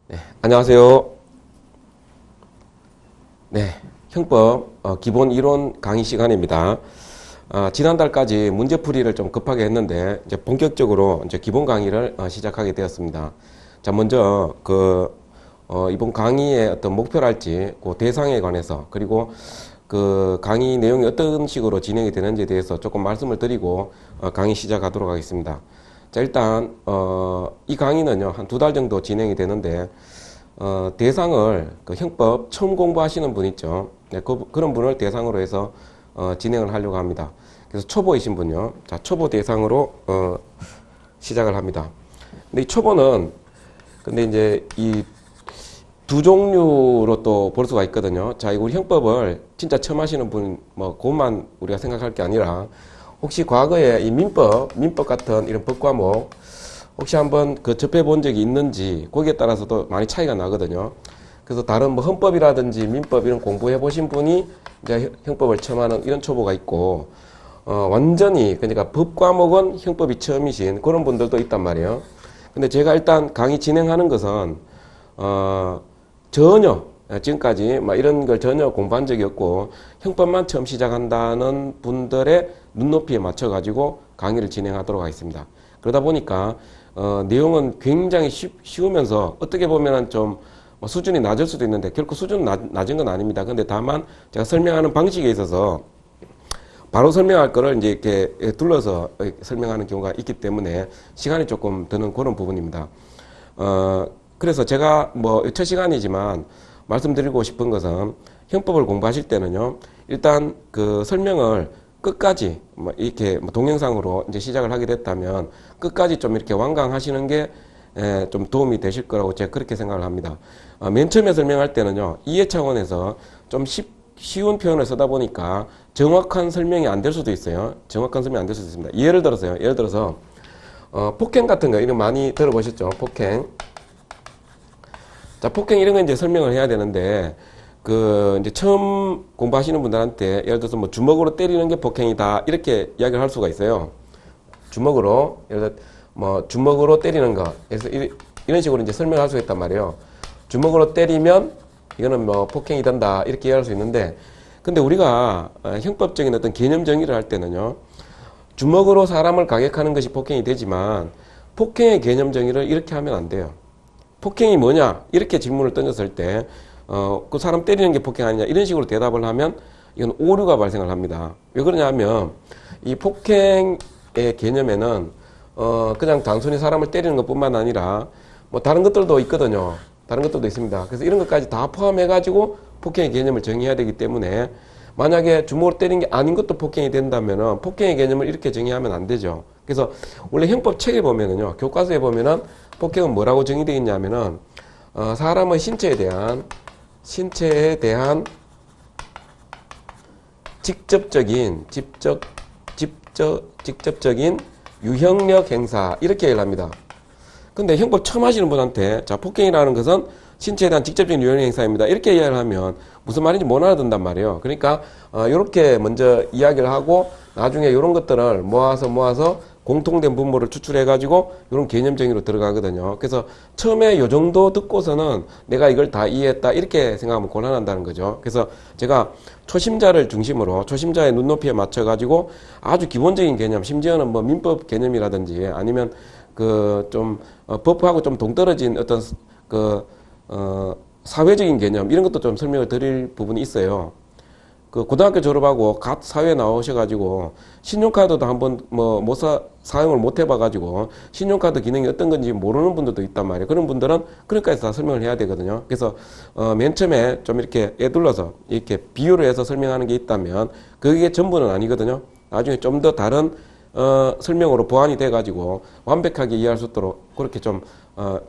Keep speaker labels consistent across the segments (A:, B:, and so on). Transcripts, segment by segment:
A: 네, 안녕하세요. 네, 형법 기본 이론 강의 시간입니다. 지난달까지 문제풀이를 좀 급하게 했는데 이제 본격적으로 이제 기본 강의를 시작하게 되었습니다. 자, 먼저 이번 강의의 어떤 목표랄지 그 대상에 관해서 그리고 그 강의 내용이 어떤 식으로 진행이 되는지에 대해서 조금 말씀을 드리고 강의 시작하도록 하겠습니다. 자, 일단 이 강의는요 한 2달 정도 진행이 되는데 대상을 그 형법 처음 공부하시는 분 있죠. 네, 그런 분을 대상으로 해서 진행을 하려고 합니다. 그래서 초보이신 분요. 자, 초보 대상으로 시작을 합니다. 근데 이 초보는 근데 이제 이 두 종류로 또 볼 수가 있거든요. 자, 우리 형법을 진짜 처음 하시는 분, 뭐, 그것만 우리가 생각할 게 아니라, 혹시 과거에 이 민법 같은 이런 법 과목, 혹시 한번 그 접해 본 적이 있는지, 거기에 따라서도 많이 차이가 나거든요. 그래서 다른 뭐 헌법이라든지 민법 이런 공부해 보신 분이 이제 형법을 처음 하는 이런 초보가 있고, 완전히, 그러니까 법 과목은 형법이 처음이신 그런 분들도 있단 말이에요. 근데 제가 일단 강의 진행하는 것은, 전혀 지금까지 막 이런 걸 전혀 공부한 적이 없고 형법만 처음 시작한다는 분들의 눈높이에 맞춰 가지고 강의를 진행하도록 하겠습니다. 그러다 보니까 내용은 굉장히 쉬우면서 어떻게 보면은 좀 수준이 낮을 수도 있는데 결코 수준 낮은 건 아닙니다. 근데 다만 제가 설명하는 방식에 있어서 바로 설명할 거를 이제 이렇게 둘러서 설명하는 경우가 있기 때문에 시간이 조금 드는 그런 부분입니다. 그래서 제가 뭐 첫 시간이지만 말씀드리고 싶은 것은 형법을 공부하실 때는요, 일단 그 설명을 끝까지 뭐 이렇게 뭐 동영상으로 이제 시작을 하게 됐다면 끝까지 좀 이렇게 완강하시는 게 좀 도움이 되실 거라고 제가 그렇게 생각을 합니다. 맨 처음에 설명할 때는요, 이해 차원에서 좀 쉬운 표현을 쓰다 보니까 정확한 설명이 안 될 수도 있어요. 정확한 설명이 안 될 수도 있습니다. 예를 들어서 폭행 같은 거 이런 많이 들어보셨죠? 폭행. 자, 폭행 이런 거 이제 설명을 해야 되는데, 이제 처음 공부하시는 분들한테 예를 들어서 뭐 주먹으로 때리는 게 폭행이다. 이렇게 이야기를 할 수가 있어요. 주먹으로, 예를 들어 뭐 주먹으로 때리는 거. 그래서 이런 식으로 이제 설명할 수 있단 말이에요. 주먹으로 때리면 이거는 뭐 폭행이 된다. 이렇게 이해할 수 있는데, 근데 우리가 형법적인 어떤 개념 정의를 할 때는요, 주먹으로 사람을 가격하는 것이 폭행이 되지만, 폭행의 개념 정의를 이렇게 하면 안 돼요. 폭행이 뭐냐? 이렇게 질문을 던졌을 때, 그 사람 때리는 게 폭행 아니냐? 이런 식으로 대답을 하면 이건 오류가 발생을 합니다. 왜 그러냐면, 이 폭행의 개념에는, 그냥 단순히 사람을 때리는 것 뿐만 아니라, 뭐 다른 것들도 있거든요. 다른 것들도 있습니다. 그래서 이런 것까지 다 포함해가지고 폭행의 개념을 정의해야 되기 때문에, 만약에 주먹으로 때리는 게 아닌 것도 폭행이 된다면은 폭행의 개념을 이렇게 정의하면 안 되죠. 그래서 원래 형법 책에 보면은요, 교과서에 보면은 폭행은 뭐라고 정의되어 있냐면은 사람의 신체에 대한 직접적인 유형력 행사 이렇게 얘기를 합니다. 근데 형법 처음 하시는 분한테 자, 폭행이라는 것은 신체에 대한 직접적인 유형 행사입니다. 이렇게 이야기를 하면 무슨 말인지 못 알아듣는단 말이에요. 그러니까 이렇게 먼저 이야기를 하고 나중에 이런 것들을 모아서 공통된 분모를 추출해가지고 이런 개념 정의로 들어가거든요. 그래서 처음에 요 정도 듣고서는 내가 이걸 다 이해했다 이렇게 생각하면 곤란한다는 거죠. 그래서 제가 초심자를 중심으로 초심자의 눈높이에 맞춰가지고 아주 기본적인 개념, 심지어는 뭐 민법 개념이라든지 아니면 법하고 좀 동떨어진 어떤 사회적인 개념 이런 것도 좀 설명을 드릴 부분이 있어요. 고등학교 졸업하고 갓 사회에 나오셔가지고 신용카드도 한번 사용을 못 해봐가지고 신용카드 기능이 어떤 건지 모르는 분들도 있단 말이에요. 그런 분들은 그런까지 다 설명을 해야 되거든요. 그래서 맨 처음에 좀 이렇게 애둘러서 이렇게 비유를 해서 설명하는 게 있다면 그게 전부는 아니거든요. 나중에 좀 더 다른 설명으로 보완이 돼가지고 완벽하게 이해할 수 있도록 그렇게 좀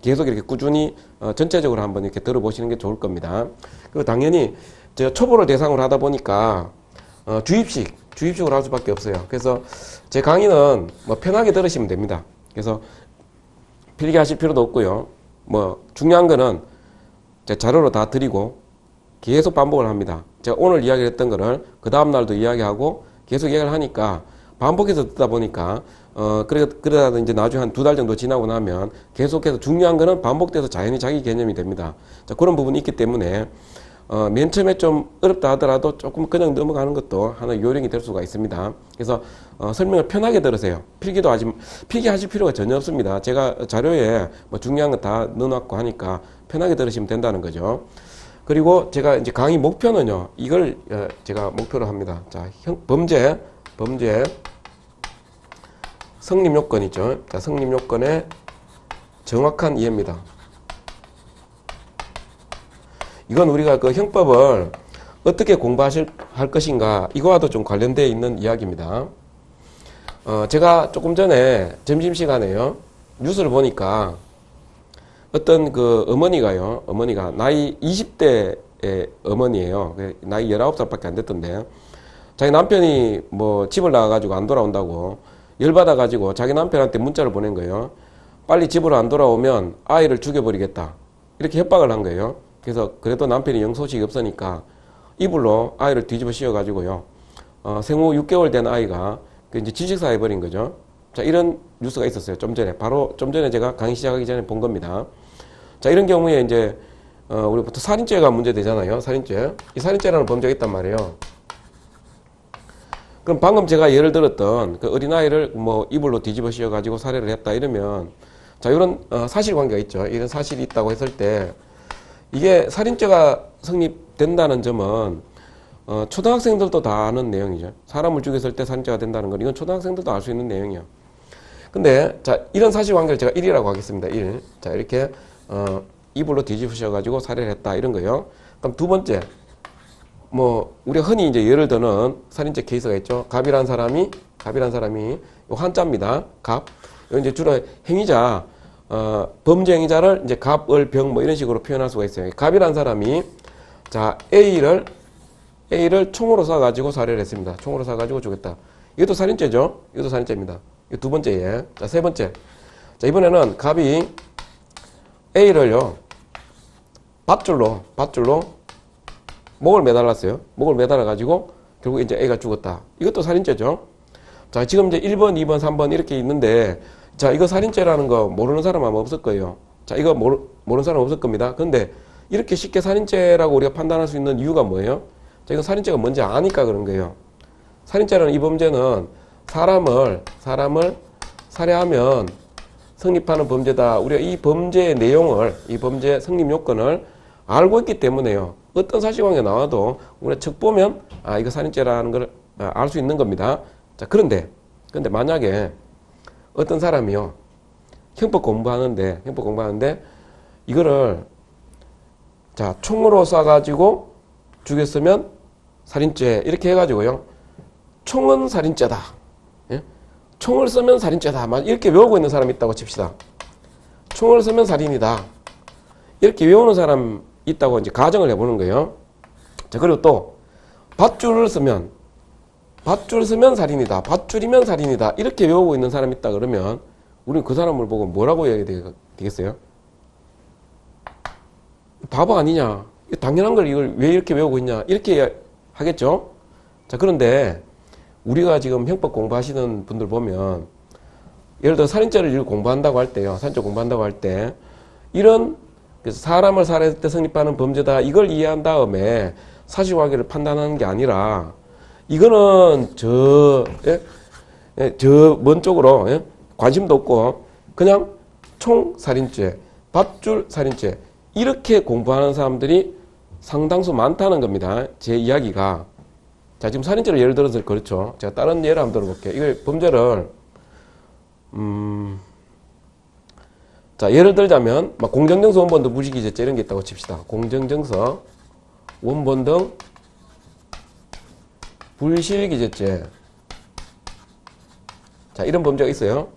A: 계속 이렇게 꾸준히 전체적으로 한번 이렇게 들어보시는 게 좋을 겁니다. 그리고 당연히 제가 초보를 대상으로 하다 보니까 주입식으로 할 수밖에 없어요. 그래서 제 강의는 뭐 편하게 들으시면 됩니다. 그래서 필기하실 필요도 없고요. 뭐 중요한 거는 제 자료로 다 드리고 계속 반복을 합니다. 제가 오늘 이야기했던 거를 그 다음 날도 이야기하고 계속 이야기를 하니까 반복해서 듣다 보니까 그러다 이제 나중에 한 2달 정도 지나고 나면 계속해서 중요한 거는 반복돼서 자연히 자기 개념이 됩니다. 자, 그런 부분이 있기 때문에, 맨 처음에 좀 어렵다 하더라도 조금 그냥 넘어가는 것도 하나의 요령이 될 수가 있습니다. 그래서, 설명을 편하게 들으세요. 필기하실 필요가 전혀 없습니다. 제가 자료에 뭐 중요한 거 다 넣어놨고 하니까 편하게 들으시면 된다는 거죠. 그리고 제가 이제 강의 목표는요, 이걸 제가 목표로 합니다. 자, 범죄, 성립 요건이죠. 자, 성립 요건의 정확한 이해입니다. 이건 우리가 그 형법을 어떻게 할 것인가, 이거와도 좀 관련되어 있는 이야기입니다. 제가 조금 전에 점심시간에요, 뉴스를 보니까 어떤 그 어머니가 나이 20대의 어머니예요. 나이 19살밖에 안 됐던데, 자기 남편이 뭐 집을 나가가지고 안 돌아온다고 열받아가지고 자기 남편한테 문자를 보낸 거예요. 빨리 집으로 안 돌아오면 아이를 죽여버리겠다. 이렇게 협박을 한 거예요. 그래서 그래도 남편이 영 소식이 없으니까 이불로 아이를 뒤집어 씌워가지고요. 생후 6개월 된 아이가 이제 질식사해버린 거죠. 자, 이런 뉴스가 있었어요. 좀 전에 제가 강의 시작하기 전에 본 겁니다. 자, 이런 경우에 이제, 우리부터 살인죄가 문제되잖아요. 살인죄. 이 살인죄라는 범죄가 있단 말이에요. 그럼 방금 제가 예를 들었던 그 어린아이를 뭐 이불로 뒤집어 씌워가지고 살해를 했다 이러면, 자, 이런 사실관계가 있죠. 이런 사실이 있다고 했을 때, 이게 살인죄가 성립된다는 점은 초등학생들도 다 아는 내용이죠. 사람을 죽였을 때 살인죄가 된다는 건 이건 초등학생들도 알 수 있는 내용이에요. 근데 자, 이런 사실관계를 제가 1이라고 하겠습니다. 1. 자, 이렇게 이불로 뒤집으셔가지고 살해를 했다 이런 거예요. 그럼 두 번째, 뭐 우리가 흔히 이제 예를 드는 살인죄 케이스가 있죠. 갑이란 사람이 요 한자입니다. 갑. 요 이제 주로 행위자, 범죄 행위자를 이제 갑, 을, 병 뭐 이런 식으로 표현할 수가 있어요. 갑이란 사람이 자, A를 총으로 쏴가지고 살해를 했습니다. 총으로 쏴가지고 죽였다. 이것도 살인죄죠. 이것도 살인죄입니다. 이거 두 번째에. 자, 세 번째. 자, 이번에는 갑이 A를요, 밧줄로 목을 매달았어요. 목을 매달아가지고 결국 이제 A가 죽었다. 이것도 살인죄죠. 자, 지금 이제 1번, 2번, 3번 이렇게 있는데, 자, 이거 살인죄라는 거 모르는 사람 아마 없을 거예요. 자, 이거 모르는 사람 없을 겁니다. 근데 이렇게 쉽게 살인죄라고 우리가 판단할 수 있는 이유가 뭐예요? 자, 이거 살인죄가 뭔지 아니까 그런 거예요. 살인죄라는 이 범죄는 사람을 살해하면 성립하는 범죄다. 우리가 이 범죄의 내용을, 이 범죄의 성립 요건을 알고 있기 때문에요. 어떤 사실관계가 나와도 우리가 척 보면 아, 이거 살인죄라는 걸 알 수 있는 겁니다. 자, 그런데 만약에 어떤 사람이요, 형법 공부하는데 이거를 자, 총으로 쏴가지고 죽였으면 살인죄 이렇게 해가지고요, 총은 살인죄다, 예? 총을 쏘면 살인죄다, 이렇게 외우고 있는 사람이 있다고 칩시다. 총을 쏘면 살인이다 이렇게 외우는 사람 있다고 이제 가정을 해보는 거예요. 자, 그리고 또 밧줄을 쓰면 살인이다, 밧줄이면 살인이다 이렇게 외우고 있는 사람이 있다 그러면 우리는 그 사람을 보고 뭐라고 해야 되겠어요? 바보 아니냐, 당연한 걸 이걸 왜 이렇게 외우고 있냐 이렇게 하겠죠. 자, 그런데 우리가 지금 형법 공부하시는 분들 보면 예를 들어 살인죄를 공부한다고 할 때요, 살인죄 공부한다고 할 때 이런 사람을 살해할 때 성립하는 범죄다 이걸 이해한 다음에 사실관계를 판단하는 게 아니라 이거는 저 먼 쪽으로, 예? 관심도 없고 그냥 총 살인죄, 밧줄 살인죄 이렇게 공부하는 사람들이 상당수 많다는 겁니다. 제 이야기가. 자, 지금 살인죄를 예를 들어서 그렇죠. 제가 다른 예를 한번 들어볼게요. 이걸 범죄를 자, 예를 들자면 공정정서 원본 등 무시기죄죄 이런 게 있다고 칩시다. 공정정서 원본 등 불실기죄죄. 자, 이런 범죄가 있어요.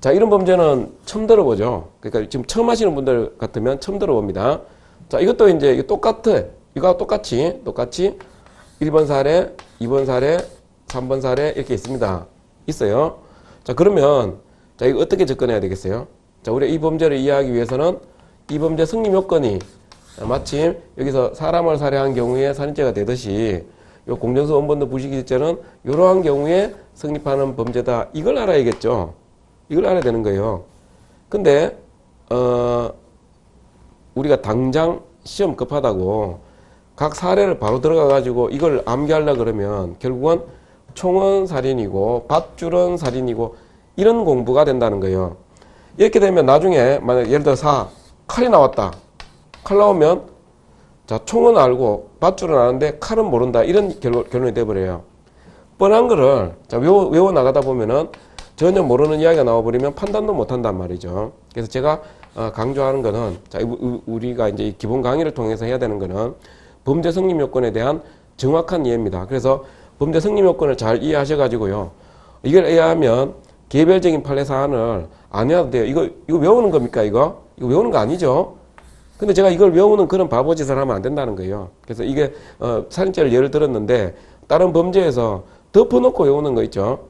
A: 자, 이런 범죄는 처음 들어보죠. 그러니까 지금 처음 하시는 분들 같으면 처음 들어봅니다. 자, 이것도 이제 똑같아. 이거와 똑같이 1번 사례, 2번 사례, 3번 사례 이렇게 있어요. 자, 그러면 자, 이거 어떻게 접근해야 되겠어요? 자, 우리가 이 범죄를 이해하기 위해서는 이 범죄 성립 요건이 마침 여기서 사람을 살해한 경우에 살인죄가 되듯이 요 공정성 원본도 부실기재죄는 이러한 경우에 성립하는 범죄다. 이걸 알아야겠죠. 이걸 알아야 되는 거예요. 근데 우리가 당장 시험 급하다고 각 사례를 바로 들어가 가지고 이걸 암기하려고 그러면 결국은 총은 살인이고 밧줄은 살인이고 이런 공부가 된다는 거예요. 이렇게 되면 나중에 만약 예를 들어 칼이 나왔다. 칼 나오면 자 총은 알고 밧줄은 아는데 칼은 모른다. 이런 결론이 돼버려요. 뻔한 거를 자 외워 나가다 보면은 전혀 모르는 이야기가 나와버리면 판단도 못한단 말이죠. 그래서 제가 강조하는 거는 자 우리가 이제 기본 강의를 통해서 해야 되는 거는 범죄 성립 요건에 대한 정확한 이해입니다. 그래서 범죄 성립 요건을 잘 이해하셔가지고요. 이걸 이해하면 개별적인 판례 사안을 안 해도 돼요. 이거 외우는 겁니까, 이거? 이거 외우는 거 아니죠? 근데 제가 이걸 외우는 그런 바보짓을 하면 안 된다는 거예요. 그래서 이게, 살인죄를 예를 들었는데, 다른 범죄에서 덮어놓고 외우는 거 있죠?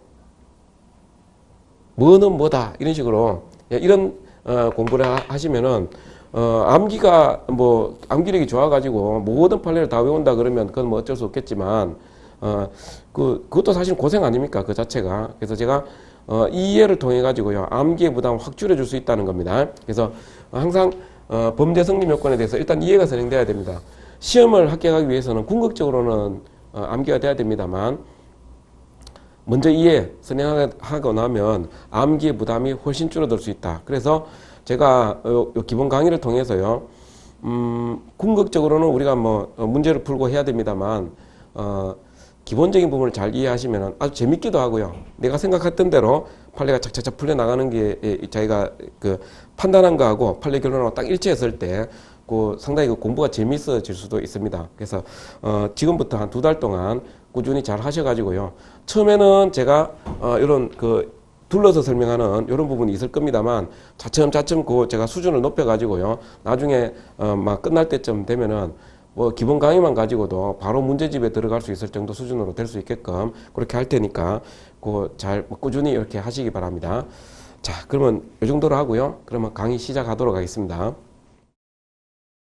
A: 뭐는 뭐다. 이런 식으로. 이런, 공부를 하시면은, 암기력이 좋아가지고 모든 판례를 다 외운다 그러면 그건 뭐 어쩔 수 없겠지만, 그것도 사실 고생 아닙니까? 그 자체가. 그래서 제가, 이 이해를 통해 가지고요. 암기의 부담을 확 줄여줄 수 있다는 겁니다. 그래서 항상, 범죄 성립 요건에 대해서 일단 이해가 선행돼야 됩니다. 시험을 합격하기 위해서는 궁극적으로는 암기가 돼야 됩니다만, 먼저 이해, 선행하고 나면 암기의 부담이 훨씬 줄어들 수 있다. 그래서 제가 요 기본 강의를 통해서요, 궁극적으로는 우리가 문제를 풀고 해야 됩니다만, 기본적인 부분을 잘 이해하시면 아주 재밌기도 하고요. 내가 생각했던 대로 판례가 착착착 풀려나가는 게 자기가 판단한 거하고 판례 결론하고 딱 일치했을 때 상당히 공부가 재밌어질 수도 있습니다. 그래서 지금부터 한 2달 동안 꾸준히 잘 하셔가지고요. 처음에는 제가 이런 둘러서 설명하는 이런 부분이 있을 겁니다만 차츰차츰 제가 수준을 높여가지고요. 나중에 막 끝날 때쯤 되면은 기본 강의만 가지고도 바로 문제집에 들어갈 수 있을 정도 수준으로 될 수 있게끔 그렇게 할 테니까 잘 꾸준히 이렇게 하시기 바랍니다. 자, 그러면 이 정도로 하고요. 그러면 강의 시작하도록 하겠습니다.